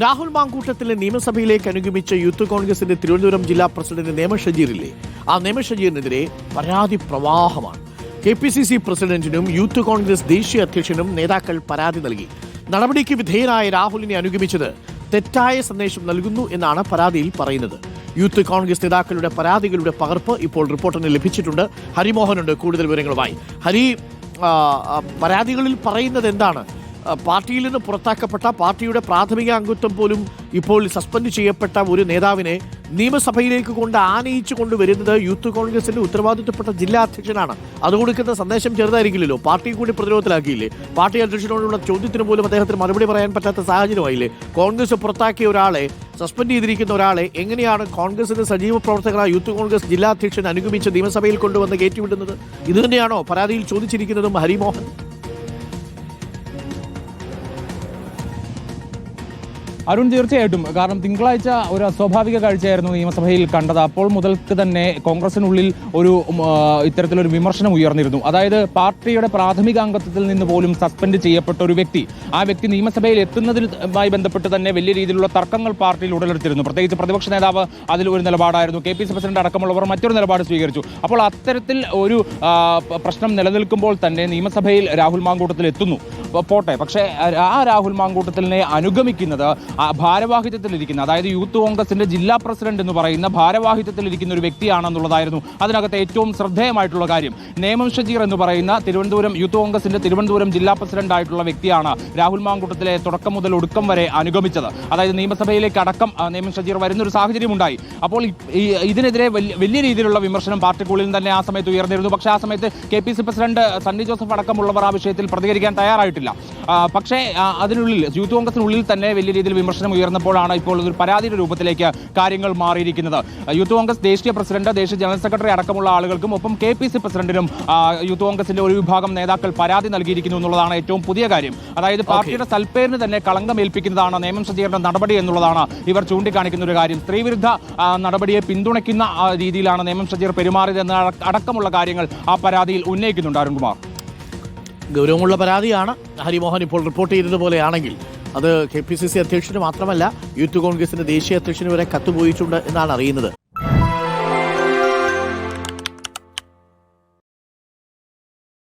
രാഹുൽ മാങ്കൂട്ടത്തിലെ നിയമസഭയിലേക്ക് അനുഗമിച്ച യൂത്ത് കോൺഗ്രസിന്റെ തിരുവനന്തപുരം ജില്ലാ പ്രസിഡന്റ് നേമ ഷജീറില്ലേ, ആ നേമ ഷജീറിനെതിരെ പരാതി പ്രവാഹമാണ്. KPCC പ്രസിഡന്റിനും യൂത്ത് കോൺഗ്രസ് ദേശീയ അധ്യക്ഷനും നേതാക്കൾ പരാതി നൽകി. നടപടിക്ക് വിധേയനായ രാഹുലിനെ അനുഗമിച്ചത് തെറ്റായ സന്ദേശം നൽകുന്നു എന്നാണ് പരാതിയിൽ പറയുന്നത്. യൂത്ത് കോൺഗ്രസ് നേതാക്കളുടെ പരാതികളുടെ പകർപ്പ് ഇപ്പോൾ റിപ്പോർട്ടറിന് ലഭിച്ചിട്ടുണ്ട്. ഹരിമോഹനുണ്ട് കൂടുതൽ വിവരങ്ങളുമായി. ഹരി, പരാതികളിൽ പറയുന്നത് എന്താണ്? പാർട്ടിയിൽ നിന്ന് പുറത്താക്കപ്പെട്ട, പാർട്ടിയുടെ പ്രാഥമിക അംഗത്വം പോലും ഇപ്പോൾ സസ്പെൻഡ് ചെയ്യപ്പെട്ട ഒരു നേതാവിനെ നിയമസഭയിലേക്ക് ആനയിച്ചു കൊണ്ടുവരുന്നത് യൂത്ത് കോൺഗ്രസിന്റെ ഉത്തരവാദിത്തപ്പെട്ട ജില്ലാ അധ്യക്ഷനാണ്. അത് കൊടുക്കുന്ന സന്ദേശം ചെറുതായിരിക്കില്ലല്ലോ. പാർട്ടി കൂടി പ്രതിരോധത്തിലാക്കിയില്ലേ? പാർട്ടി അധ്യക്ഷനോടുള്ള ചോദ്യത്തിന് പോലും അദ്ദേഹത്തിന് മറുപടി പറയാൻ പറ്റാത്ത സാഹചര്യമായില്ലേ? കോൺഗ്രസ് പുറത്താക്കിയ ഒരാളെ, സസ്പെൻഡ് ചെയ്തിരിക്കുന്ന ഒരാളെ എങ്ങനെയാണ് കോൺഗ്രസിന്റെ സജീവ പ്രവർത്തകരായ യൂത്ത് കോൺഗ്രസ് ജില്ലാ അധ്യക്ഷൻ അനുഗമിച്ച് നിയമസഭയിൽ കൊണ്ടുവന്ന് കയറ്റിവിടുന്നത്? ഇത് തന്നെയാണോ പരാതിയിൽ ചോദിച്ചിരിക്കുന്നതും ഹരിമോഹൻ? അരുൺ, തീർച്ചയായിട്ടും. കാരണം തിങ്കളാഴ്ച ഒരു അസ്വാഭാവിക കാഴ്ചയായിരുന്നു നിയമസഭയിൽ കണ്ടത്. അപ്പോൾ മുതൽക്ക് തന്നെ കോൺഗ്രസിനുള്ളിൽ ഇത്തരത്തിലൊരു വിമർശനം ഉയർന്നിരുന്നു. അതായത് പാർട്ടിയുടെ പ്രാഥമിക അംഗത്വത്തിൽ നിന്ന് പോലും സസ്പെൻഡ് ചെയ്യപ്പെട്ട ഒരു വ്യക്തി, ആ വ്യക്തി നിയമസഭയിൽ എത്തുന്നതുമായി ബന്ധപ്പെട്ട് തന്നെ വലിയ രീതിയിലുള്ള തർക്കങ്ങൾ പാർട്ടിയിൽ ഉടലെടുത്തിരുന്നു. പ്രത്യേകിച്ച് പ്രതിപക്ഷ നേതാവ് അതിൽ ഒരു നിലപാടായിരുന്നു. KPCC പ്രസിഡന്റ് അടക്കമുള്ളവർ മറ്റൊരു നിലപാട് സ്വീകരിച്ചു. അപ്പോൾ അത്തരത്തിൽ ഒരു പ്രശ്നം നിലനിൽക്കുമ്പോൾ തന്നെ നിയമസഭയിൽ രാഹുൽ മാങ്കൂട്ടത്തിൽ എത്തുന്നു. പോട്ടെ, പക്ഷേ ആ രാഹുൽ മാങ്കൂട്ടത്തിനെ അനുഗമിക്കുന്നത് ഭാരവാഹിത്വത്തിലിരിക്കുന്ന, അതായത് യൂത്ത് കോൺഗ്രസിന്റെ ജില്ലാ പ്രസിഡന്റ് എന്ന് പറയുന്ന ഭാരവാഹിത്വത്തിലിരിക്കുന്ന ഒരു വ്യക്തിയാണെന്നുള്ളതായിരുന്നു അതിനകത്ത് ഏറ്റവും ശ്രദ്ധേയമായിട്ടുള്ള കാര്യം. നേമം ഷജീർ എന്ന് പറയുന്ന യൂത്ത് കോൺഗ്രസിന്റെ തിരുവനന്തപുരം ജില്ലാ പ്രസിഡന്റ് ആയിട്ടുള്ള വ്യക്തിയാണ് രാഹുൽ മാങ്കൂട്ടത്തിലെ തുടക്കം മുതൽ ഒടുക്കം വരെ അനുഗമിച്ചത്. അതായത് നിയമസഭയിലേക്ക് അടക്കം നേമം ഷജീർ വരുന്നൊരു സാഹചര്യം ഉണ്ടായി. അപ്പോൾ ഇതിനെതിരെ വലിയ രീതിയിലുള്ള വിമർശനം പാർട്ടിക്കുള്ളിൽ തന്നെ ആ സമയത്ത് ഉയർന്നിരുന്നു. പക്ഷേ ആ സമയത്ത് KPCC പ്രസിഡന്റ് സണ്ണി ജോസഫ് അടക്കമുള്ളവർ ആ വിഷയത്തിൽ പ്രതികരിക്കാൻ തയ്യാറായിട്ടില്ല. പക്ഷേ അതിനുള്ളിൽ, യൂത്ത് കോൺഗ്രസിനുള്ളിൽ തന്നെ വലിയ രീതിയിൽ വിമർശനം ഉയർന്നപ്പോഴാണ് ഇപ്പോൾ ഒരു പരാതിയുടെ രൂപത്തിലേക്ക് കാര്യങ്ങൾ മാറിയിരിക്കുന്നത്. യൂത്ത് കോൺഗ്രസ് ദേശീയ പ്രസിഡന്റ്, ദേശീയ ജനറൽ സെക്രട്ടറി അടക്കമുള്ള ആളുകൾക്കും ഒപ്പം KPCC പ്രസിഡന്റിനും യൂത്ത് കോൺഗ്രസിന്റെ ഒരു വിഭാഗം നേതാക്കൾ പരാതി നൽകിയിരിക്കുന്നു എന്നുള്ളതാണ് ഏറ്റവും പുതിയ കാര്യം. അതായത് പാർട്ടിയുടെ സൽപ്പേരിന് തന്നെ കളങ്കമേൽപ്പിക്കുന്നതാണ് നേമം ഷജീറിന്റെ നടപടി എന്നുള്ളതാണ് ഇവർ ചൂണ്ടിക്കാണിക്കുന്ന ഒരു കാര്യം. സ്ത്രീവിരുദ്ധ നടപടിയെ പിന്തുണയ്ക്കുന്ന രീതിയിലാണ് നേമം ഷജീർ പെരുമാറിയതെന്ന് അടക്കമുള്ള കാര്യങ്ങൾ ആ പരാതിയിൽ ഉന്നയിക്കുന്നുണ്ട്. അരുൺകുമാർ, ഗൗരവമുള്ള പരാതിയാണ്. ഹരിമോഹൻ ഇപ്പോൾ റിപ്പോർട്ട് ചെയ്തതുപോലെയാണെങ്കിൽ അത് KPCC അധ്യക്ഷന് മാത്രമല്ല യൂത്ത് കോൺഗ്രസിന്റെ ദേശീയ അധ്യക്ഷന് വരെ കത്തുപോയിട്ടുണ്ട് എന്നാണ് അറിയുന്നത്.